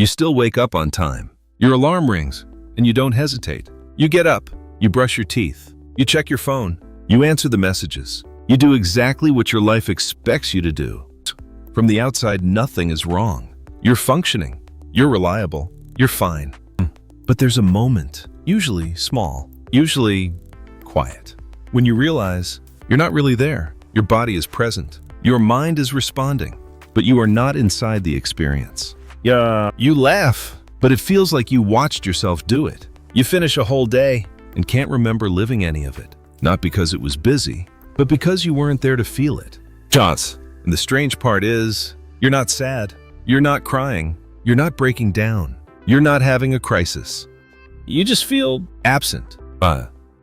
You still wake up on time. Your alarm rings, and you don't hesitate. You get up, you brush your teeth, you check your phone, you answer the messages. You do exactly what your life expects you to do. From the outside, nothing is wrong. You're functioning, you're reliable, you're fine. But there's a moment, usually small, usually quiet, when you realize you're not really there. Your body is present, your mind is responding, but you are not inside the experience. You laugh, but it feels like you watched yourself do it. You finish a whole day and can't remember living any of it. Not because it was busy, but because you weren't there to feel it. And the strange part is, you're not sad, you're not crying, you're not breaking down, you're not having a crisis. You just feel absent.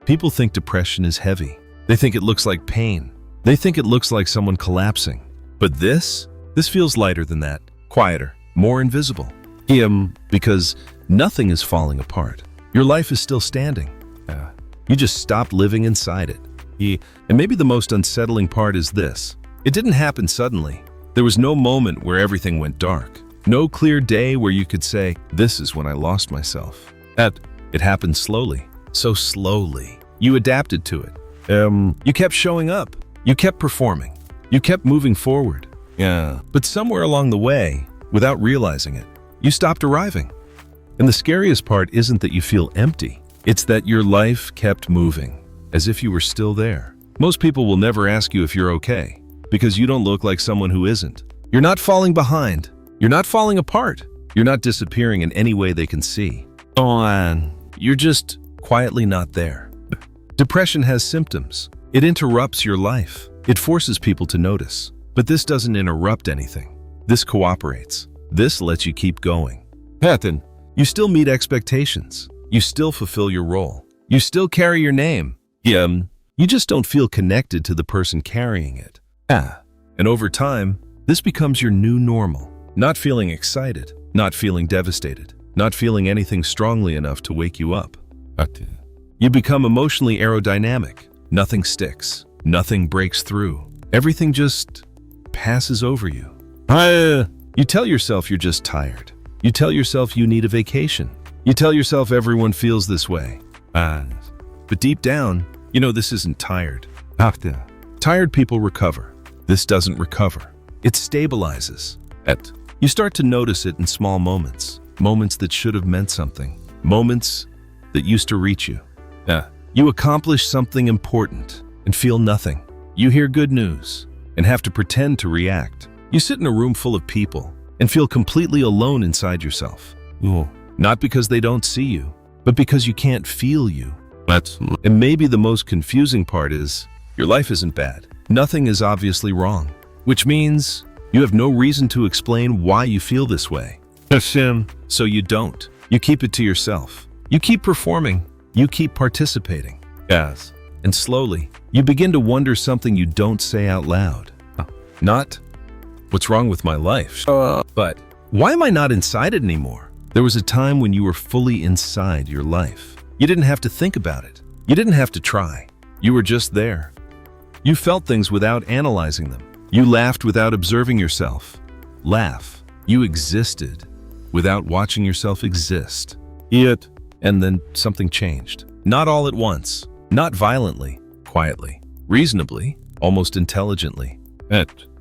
People think depression is heavy. They think it looks like pain. They think it looks like someone collapsing. But this feels lighter than that, quieter, more invisible. Because nothing is falling apart. Your life is still standing. You just stopped living inside it. And maybe the most unsettling part is this. It didn't happen suddenly. There was no moment where everything went dark. No clear day where you could say, this is when I lost myself. It happened slowly. So slowly. You adapted to it. You kept showing up. You kept performing. You kept moving forward. But somewhere along the way, without realizing it, you stopped arriving. And the scariest part isn't that you feel empty. It's that your life kept moving, as if you were still there. Most people will never ask you if you're okay, because you don't look like someone who isn't. You're not falling behind. You're not falling apart. You're not disappearing in any way they can see. You're just quietly not there. Depression has symptoms. It interrupts your life. It forces people to notice. But this doesn't interrupt anything. This cooperates. This lets you keep going. You still meet expectations. You still fulfill your role. You still carry your name. You just don't feel connected to the person carrying it. And over time, this becomes your new normal. Not feeling excited, not feeling devastated, not feeling anything strongly enough to wake you up. You become emotionally aerodynamic. Nothing sticks. Nothing breaks through. Everything just passes over you. You tell yourself you're just tired. You tell yourself you need a vacation. You tell yourself everyone feels this way. But deep down, you know this isn't tired. Tired people recover. This doesn't recover. It stabilizes. You start to notice it in small moments. Moments that should have meant something. Moments that used to reach you. You accomplish something important and feel nothing. You hear good news and have to pretend to react. You sit in a room full of people and feel completely alone inside yourself. Not because they don't see you, but because you can't feel you. And maybe the most confusing part is, your life isn't bad. Nothing is obviously wrong, which means you have no reason to explain why you feel this way. So you don't. You keep it to yourself. You keep performing. You keep participating. And slowly, you begin to wonder something you don't say out loud. Not, what's wrong with my life? But, why am I not inside it anymore? There was a time when you were fully inside your life. You didn't have to think about it. You didn't have to try. You were just there. You felt things without analyzing them. You laughed without observing yourself. Laugh. You existed without watching yourself exist. And then something changed. Not all at once. Not violently. Quietly. Reasonably. Almost intelligently.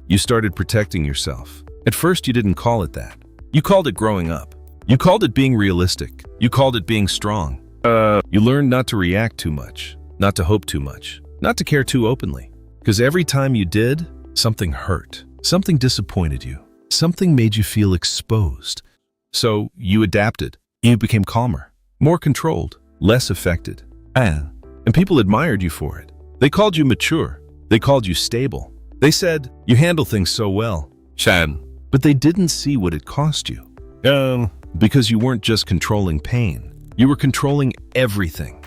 You started protecting yourself. At first you didn't call it that. You called it growing up. You called it being realistic. You called it being strong. You learned not to react too much. Not to hope too much. Not to care too openly. Because every time you did, something hurt. Something disappointed you. Something made you feel exposed. So you adapted. You became calmer. More controlled. Less affected. And people admired you for it. They called you mature. They called you stable. They said, you handle things so well. But they didn't see what it cost you. Because you weren't just controlling pain. You were controlling everything.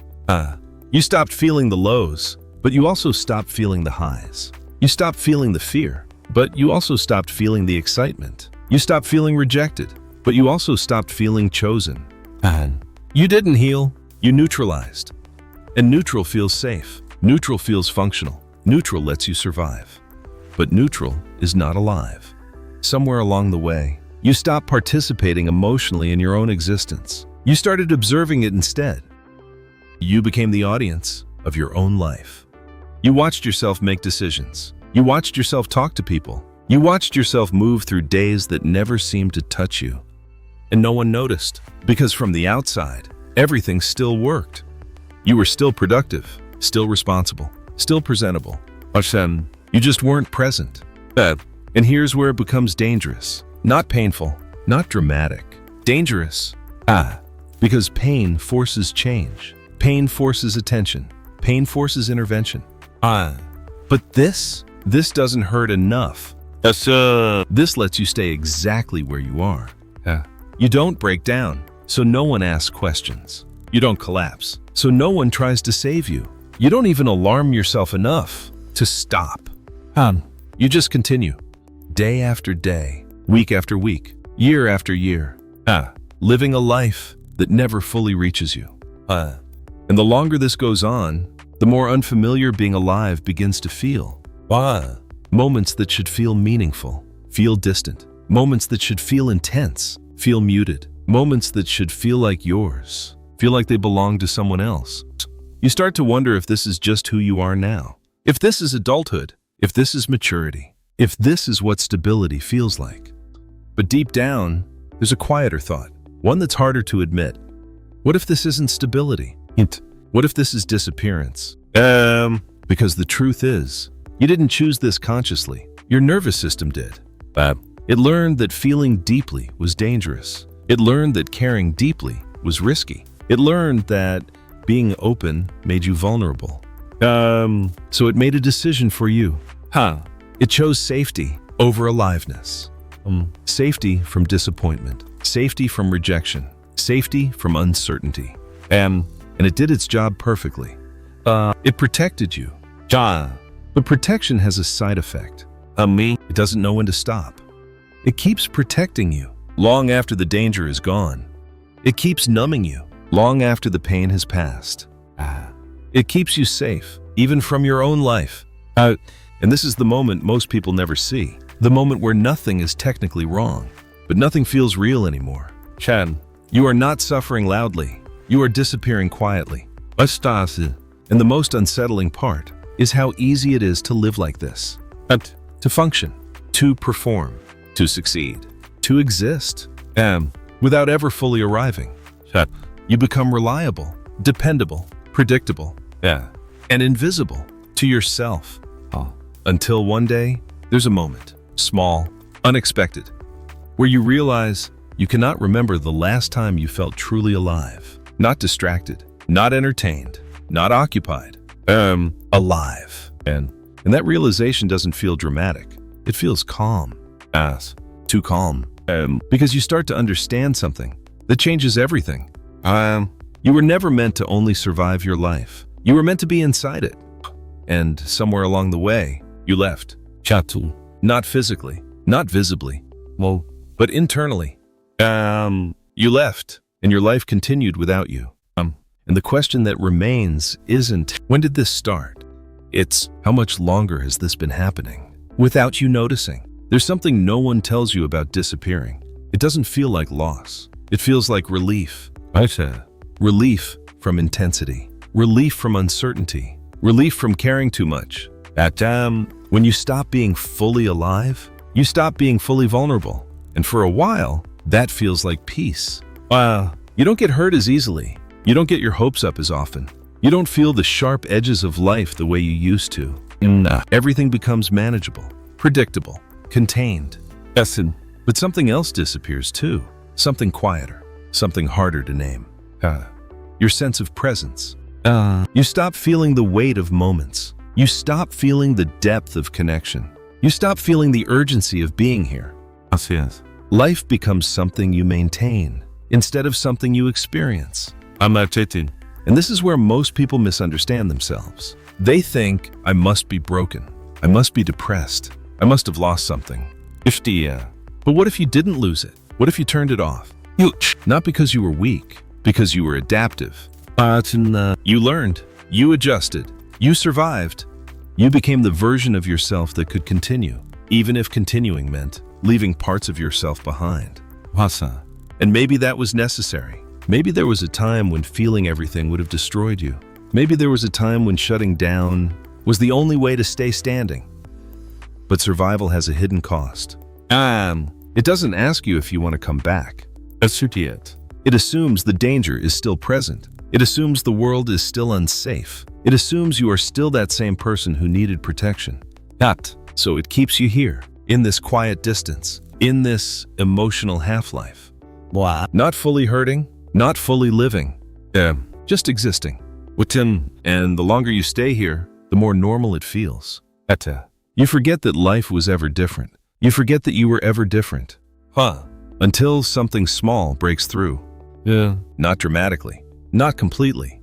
You stopped feeling the lows, but you also stopped feeling the highs. You stopped feeling the fear, but you also stopped feeling the excitement. You stopped feeling rejected, but you also stopped feeling chosen. You didn't heal, you neutralized. And neutral feels safe. Neutral feels functional. Neutral lets you survive. But neutral is not alive. Somewhere along the way, You stopped participating emotionally in your own existence. You started observing it instead. You became the audience of your own life. You watched yourself make decisions. You watched yourself talk to people. You watched yourself move through days that never seemed to touch you. And no one noticed, because from the outside, everything still worked. You were still productive, still responsible, still presentable. You just weren't present. And here's where it becomes dangerous. Not painful, not dramatic. Dangerous. Because pain forces change. Pain forces attention. Pain forces intervention. But this doesn't hurt enough. This lets you stay exactly where you are. You don't break down, so no one asks questions. You don't collapse, so no one tries to save you. You don't even alarm yourself enough to stop. You just continue. Day after day, week after week, year after year. Living a life that never fully reaches you. And the longer this goes on, the more unfamiliar being alive begins to feel. Moments that should feel meaningful, feel distant. Moments that should feel intense, feel muted. Moments that should feel like yours, feel like they belong to someone else. You start to wonder if this is just who you are now. If this is adulthood, if this is maturity, if this is what stability feels like. But deep down, there's a quieter thought, one that's harder to admit. What if this isn't stability? What if this is disappearance? Because the truth is, you didn't choose this consciously. Your nervous system did. It learned that feeling deeply was dangerous. It learned that caring deeply was risky. It learned that being open made you vulnerable. So it made a decision for you. It chose safety over aliveness. Safety from disappointment. Safety from rejection. Safety from uncertainty. And it did its job perfectly. It protected you. But protection has a side effect. It doesn't know when to stop. It keeps protecting you long after the danger is gone. It keeps numbing you long after the pain has passed. It keeps you safe, even from your own life. And this is the moment most people never see. The moment where nothing is technically wrong, but nothing feels real anymore. You are not suffering loudly. You are disappearing quietly. And the most unsettling part is how easy it is to live like this. To function, to perform, to succeed, to exist, without ever fully arriving. You become reliable, dependable, predictable, and invisible to yourself. Until one day, there's a moment, small, unexpected, where you realize you cannot remember the last time you felt truly alive. Not distracted, not entertained, not occupied, alive. And that realization doesn't feel dramatic. It feels calm. Too calm. Because you start to understand something that changes everything. You were never meant to only survive your life. You were meant to be inside it. And somewhere along the way, you left. Not physically, not visibly, but internally. You left, and your life continued without you. And the question that remains isn't, when did this start? It's, how much longer has this been happening? Without you noticing. There's something no one tells you about disappearing. It doesn't feel like loss. It feels like relief. Relief from intensity. Relief from uncertainty. Relief from caring too much. When you stop being fully alive, you stop being fully vulnerable. And for a while, that feels like peace. You don't get hurt as easily. You don't get your hopes up as often. You don't feel the sharp edges of life the way you used to. Everything becomes manageable, predictable, contained. But something else disappears too. Something quieter, something harder to name. Your sense of presence. You stop feeling the weight of moments. You stop feeling the depth of connection. You stop feeling the urgency of being here. Life becomes something you maintain instead of something you experience. And this is where most people misunderstand themselves. They think, I must be broken. I must be depressed. I must have lost something. But what if you didn't lose it? What if you turned it off? Not because you were weak, because you were adaptive. You learned, you adjusted, you survived. You became the version of yourself that could continue, even if continuing meant leaving parts of yourself behind. Wasa. And maybe that was necessary. Maybe there was a time when feeling everything would have destroyed you. Maybe there was a time when shutting down was the only way to stay standing. But survival has a hidden cost. It doesn't ask you if you want to come back. It assumes the danger is still present. It assumes the world is still unsafe. It assumes you are still that same person who needed protection. So it keeps you here, in this quiet distance, in this emotional half-life. Not fully hurting, not fully living, just existing. And the longer you stay here, the more normal it feels. You forget that life was ever different. You forget that you were ever different. Until something small breaks through. Not dramatically, not completely.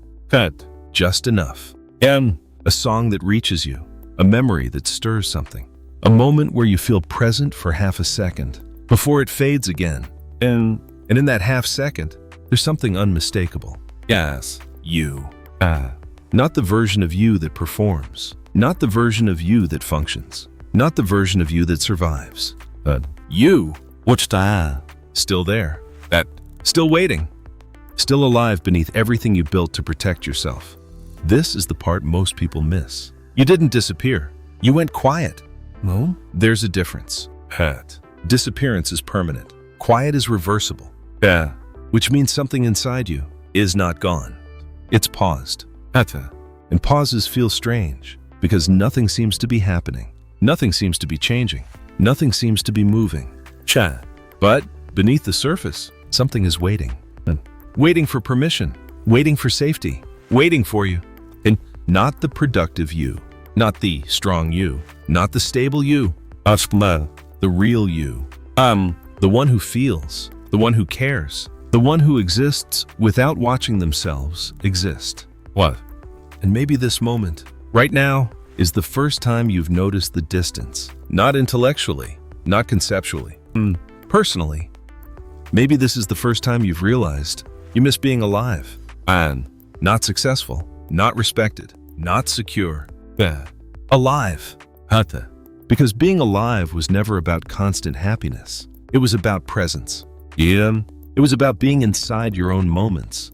Just enough. A song that reaches you, a memory that stirs something. A moment where you feel present for half a second, before it fades again. And in that half second, there's something unmistakable. Yes. You. Not the version of you that performs. Not the version of you that functions. Not the version of you that survives. But you. Still there. Still waiting. Still alive beneath everything you built to protect yourself. This is the part most people miss. You didn't disappear. You went quiet. No? There's a difference. Disappearance is permanent. Quiet is reversible. Which means something inside you is not gone. It's paused. And pauses feel strange because nothing seems to be happening. Nothing seems to be changing. Nothing seems to be moving. But beneath the surface, something is waiting. Waiting for permission. Waiting for safety. Waiting for you. And not the productive you. Not the strong you. Not the stable you. The real you. The one who feels. The one who cares. The one who exists without watching themselves exist. And maybe this moment, right now, is the first time you've noticed the distance. Not intellectually, not conceptually, personally. Maybe this is the first time you've realized you miss being alive. And not successful, not respected, not secure. Alive. Because being alive was never about constant happiness. It was about presence. It was about being inside your own moments.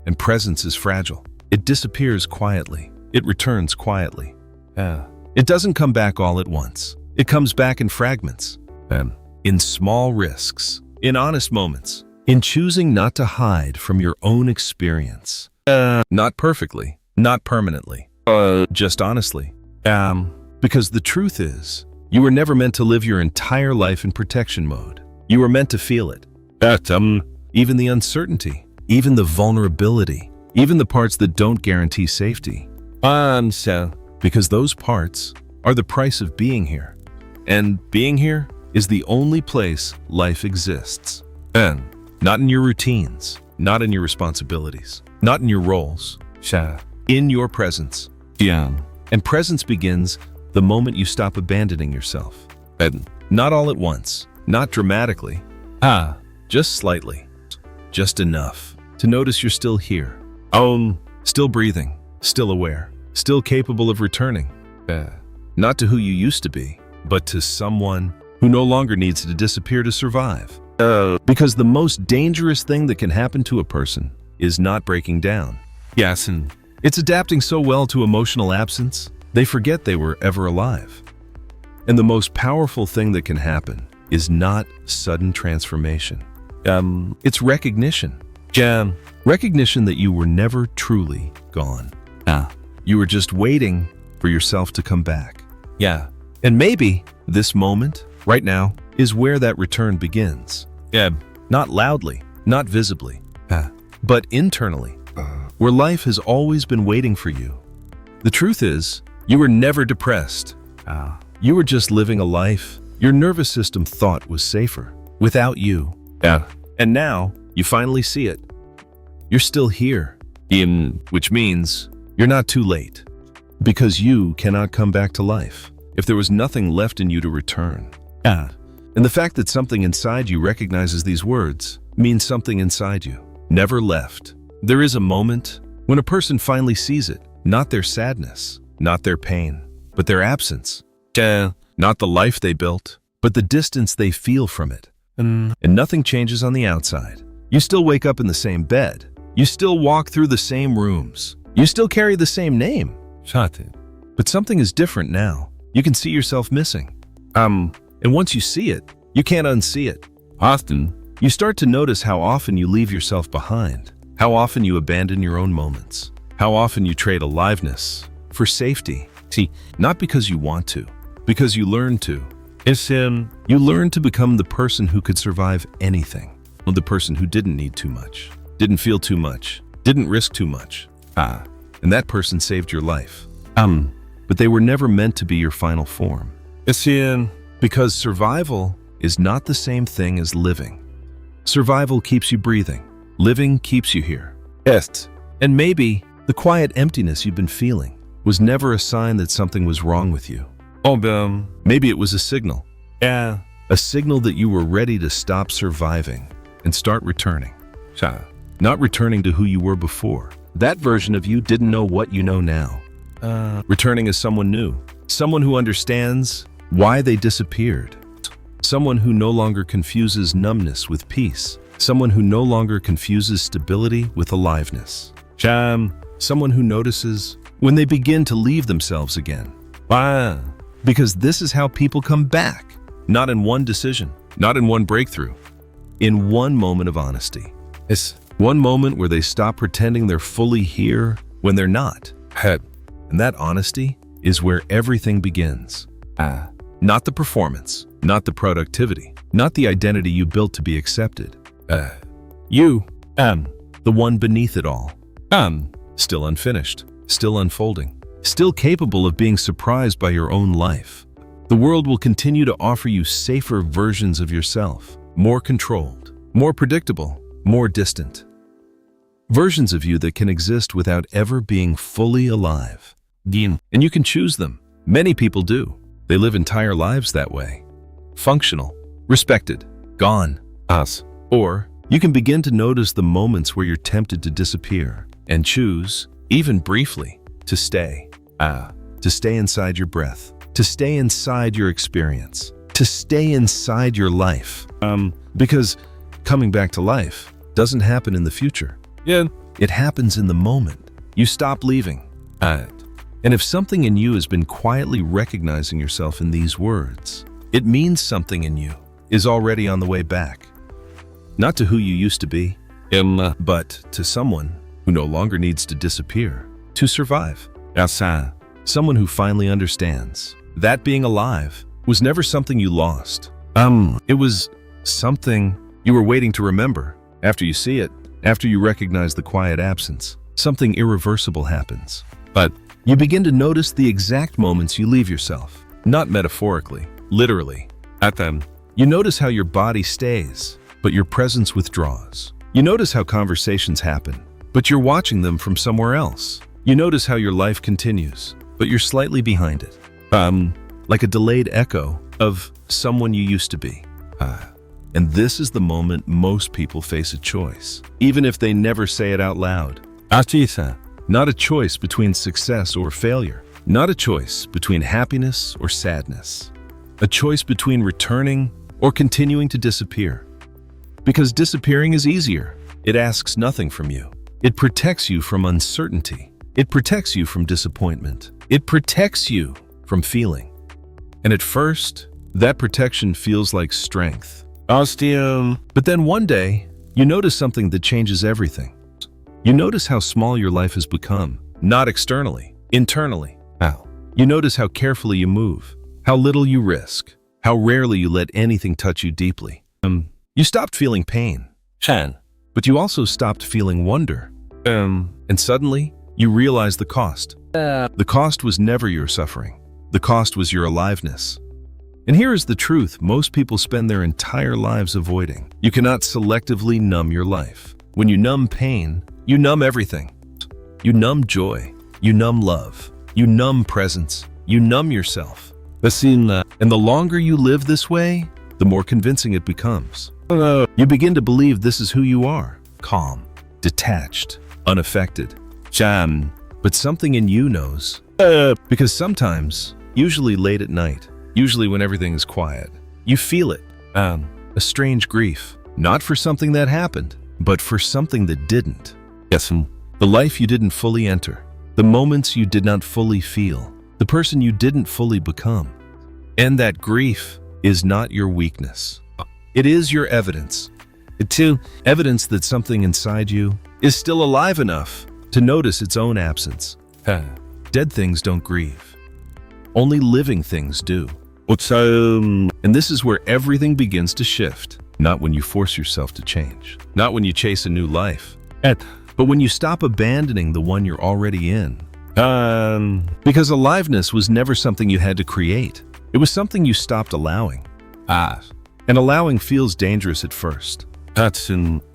And presence is fragile. It disappears quietly. It returns quietly. It doesn't come back all at once. It comes back in fragments. In small risks. In honest moments. In choosing not to hide from your own experience. Not perfectly. Not permanently. Just honestly. Because the truth is, you were never meant to live your entire life in protection mode. You were meant to feel it. Even the uncertainty. Even the vulnerability. Even the parts that don't guarantee safety. Because those parts are the price of being here. And being here is the only place life exists. Not in your routines, not in your responsibilities, not in your roles. In your presence. And presence begins the moment you stop abandoning yourself. Not all at once, not dramatically. Just slightly. Just enough to notice you're still here. Still breathing, still aware, still capable of returning. Not to who you used to be, but to someone who no longer needs to disappear to survive. Because the most dangerous thing that can happen to a person is not breaking down. And it's adapting so well to emotional absence, they forget they were ever alive. And the most powerful thing that can happen is not sudden transformation. It's recognition. Recognition that you were never truly gone. You were just waiting for yourself to come back. And maybe this moment, right now, is where that return begins. Not loudly, not visibly, but internally, where life has always been waiting for you. The truth is, you were never depressed. You were just living a life your nervous system thought was safer without you. And now, you finally see it. You're still here, which means you're not too late. Because you cannot come back to life if there was nothing left in you to return. And the fact that something inside you recognizes these words means something inside you never left. There is a moment when a person finally sees it, not their sadness, not their pain, but their absence. Not the life they built, but but the distance they feel from it. And nothing changes on the outside. You still wake up in the same bed. You still walk through the same rooms. You still carry the same name. But something is different now. You can see yourself missing. And once you see it, you can't unsee it. Often, you start to notice how often you leave yourself behind, how often you abandon your own moments, how often you trade aliveness for safety. See, not because you want to, because you learn to. You learn to become the person who could survive anything, the person who didn't need too much, didn't feel too much, didn't risk too much. And that person saved your life. But they were never meant to be your final form. Because survival is not the same thing as living. Survival keeps you breathing. Living keeps you here. And maybe the quiet emptiness you've been feeling was never a sign that something was wrong with you. Maybe it was a signal. A signal that you were ready to stop surviving and start returning. Not returning to who you were before. That version of you didn't know what you know now. Returning as someone new. Someone who understands why they disappeared. Someone who no longer confuses numbness with peace. Someone who no longer confuses stability with aliveness. Someone who notices when they begin to leave themselves again. Because this is how people come back. Not in one decision, not in one breakthrough. In one moment of honesty. It's one moment where they stop pretending they're fully here when they're not. And that honesty is where everything begins. Not the performance, not the productivity, not the identity you built to be accepted. You, the one beneath it all. Still unfinished, still unfolding, still capable of being surprised by your own life. The world will continue to offer you safer versions of yourself, more controlled, more predictable, more distant. Versions of you that can exist without ever being fully alive. And you can choose them. Many people do. They live entire lives that way. Functional, respected, gone, us. Or you can begin to notice the moments where you're tempted to disappear and choose, even briefly, to stay. To stay inside your breath, to stay inside your experience, to stay inside your life. Because coming back to life doesn't happen in the future. It happens in the moment. You stop leaving. And if something in you has been quietly recognizing yourself in these words, it means something in you is already on the way back. Not to who you used to be, but to someone who no longer needs to disappear to survive. Someone who finally understands that being alive was never something you lost. It was something you were waiting to remember. After you see it, after you recognize the quiet absence, something irreversible happens. But you begin to notice the exact moments you leave yourself, not metaphorically, literally. At them, you notice how your body stays, but your presence withdraws. You notice how conversations happen, but you're watching them from somewhere else. You notice how your life continues, but you're slightly behind it. Like a delayed echo of someone you used to be. And this is the moment most people face a choice, even if they never say it out loud. Not a choice between success or failure. Not a choice between happiness or sadness. A choice between returning or continuing to disappear. Because disappearing is easier. It asks nothing from you. It protects you from uncertainty. It protects you from disappointment. It protects you from feeling. And at first, that protection feels like strength. But then one day, you notice something that changes everything. You notice how small your life has become, not externally, internally. You notice how carefully you move, how little you risk, how rarely you let anything touch you deeply. You stopped feeling pain, but you also stopped feeling wonder. And suddenly, you realize the cost. The cost was never your suffering. The cost was your aliveness. And here is the truth most people spend their entire lives avoiding. You cannot selectively numb your life. When you numb pain, you numb everything. You numb joy. You numb love. You numb presence. You numb yourself. And the longer you live this way, the more convincing it becomes. You begin to believe this is who you are. Calm, detached, unaffected. But something in you knows. Because sometimes, usually late at night, usually when everything is quiet, You feel it. A strange grief. Not for something that happened, but for something that didn't. Yes. The life you didn't fully enter. The moments you did not fully feel. The person you didn't fully become. And that grief is not your weakness. It is your evidence. Evidence that something inside you is still alive enough to notice its own absence. Dead things don't grieve. Only living things do. And this is where everything begins to shift. Not when you force yourself to change. Not when you chase a new life. But when you stop abandoning the one you're already in. Because aliveness was never something you had to create. It was something you stopped allowing. And allowing feels dangerous at first.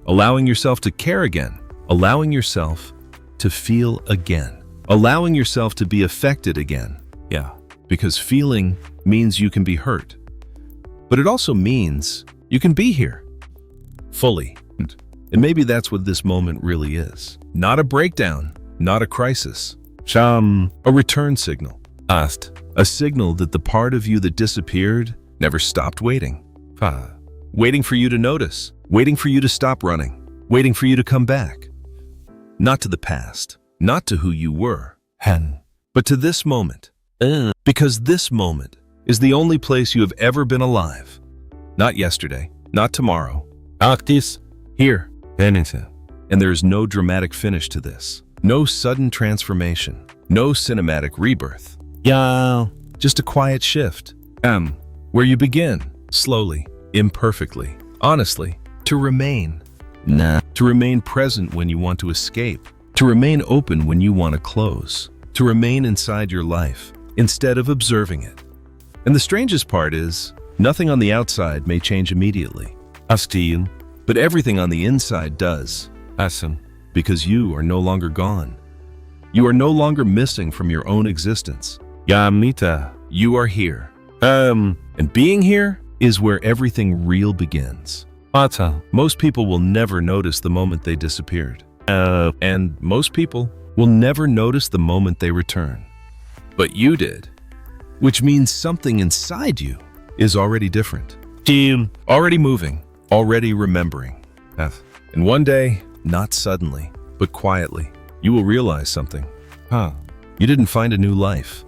Allowing yourself to care again. Allowing yourself to feel again. Allowing yourself to be affected again. Because feeling means you can be hurt. But it also means you can be here. Fully. And maybe that's what this moment really is. Not a breakdown. Not a crisis. A return signal. A signal that the part of you that disappeared never stopped waiting. Waiting for you to notice. Waiting for you to stop running. Waiting for you to come back. Not to the past. Not to who you were. But to this moment. Because this moment is the only place you have ever been alive. Not yesterday. Not tomorrow. Here. And there is no dramatic finish to this. No sudden transformation. No cinematic rebirth. Just a quiet shift. Where you begin, slowly, imperfectly, honestly, to remain. To remain present when you want to escape. To remain open when you want to close. To remain inside your life, instead of observing it. And the strangest part is, nothing on the outside may change immediately. But everything on the inside does. Because you are no longer gone. You are no longer missing from your own existence. You are here. And being here is where everything real begins. Most people will never notice the moment they disappeared. And most people will never notice the moment they return. But you did. Which means something inside you is already different. Already moving. Already remembering. And one day, not suddenly, but quietly, you will realize something. You didn't find a new life.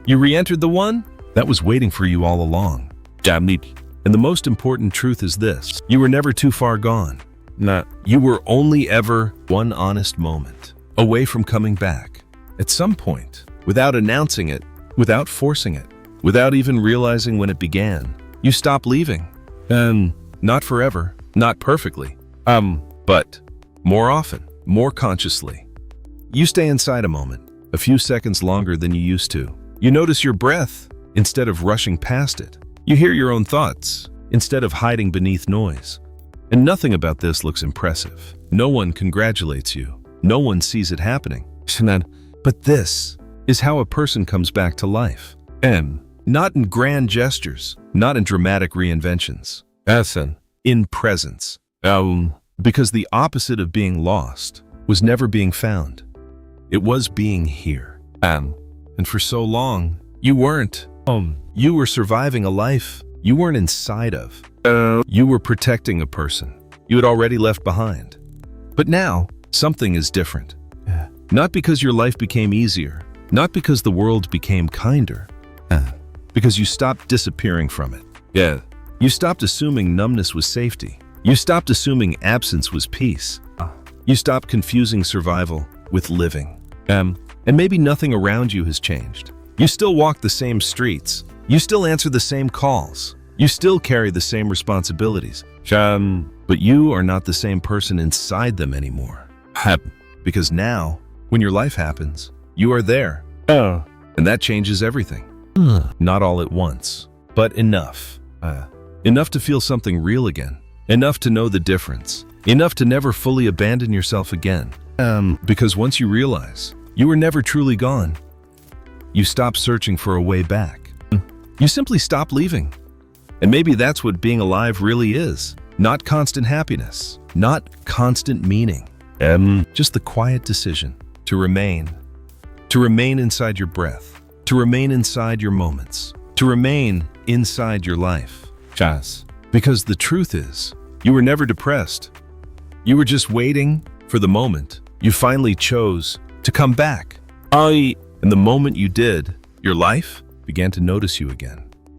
You re-entered the one that was waiting for you all along. And the most important truth is this. You were never too far gone. You were only ever one honest moment away from coming back. At some point, without announcing it, without forcing it, without even realizing when it began, you stop leaving. Not forever, not perfectly, but more often, more consciously. You stay inside a moment, a few seconds longer than you used to. You notice your breath instead of rushing past it. You hear your own thoughts instead of hiding beneath noise. And nothing about this looks impressive. No one congratulates you. No one sees it happening. But this is how a person comes back to life. Not in grand gestures, not in dramatic reinventions. In presence. Because the opposite of being lost was never being found. It was being here. And for so long, you weren't. You were surviving a life you weren't inside of. You were protecting a person you had already left behind. But now, something is different. Not because your life became easier, not because the world became kinder, because you stopped disappearing from it. You stopped assuming numbness was safety. You stopped assuming absence was peace. You stopped confusing survival with living. And maybe nothing around you has changed. You still walk the same streets. You still answer the same calls. You still carry the same responsibilities. But you are not the same person inside them anymore. Because now, when your life happens, you are there. And that changes everything. Not all at once, but enough. Enough to feel something real again. Enough to know the difference. Enough to never fully abandon yourself again. Because once you realize you were never truly gone, you stop searching for a way back. You simply stop leaving. And maybe that's what being alive really is. Not constant happiness. Not constant meaning. Just the quiet decision to remain. To remain inside your breath. To remain inside your moments. To remain inside your life. Chas. Because the truth is, you were never depressed. You were just waiting for the moment you finally chose to come back. And the moment you did, your life began to notice you again.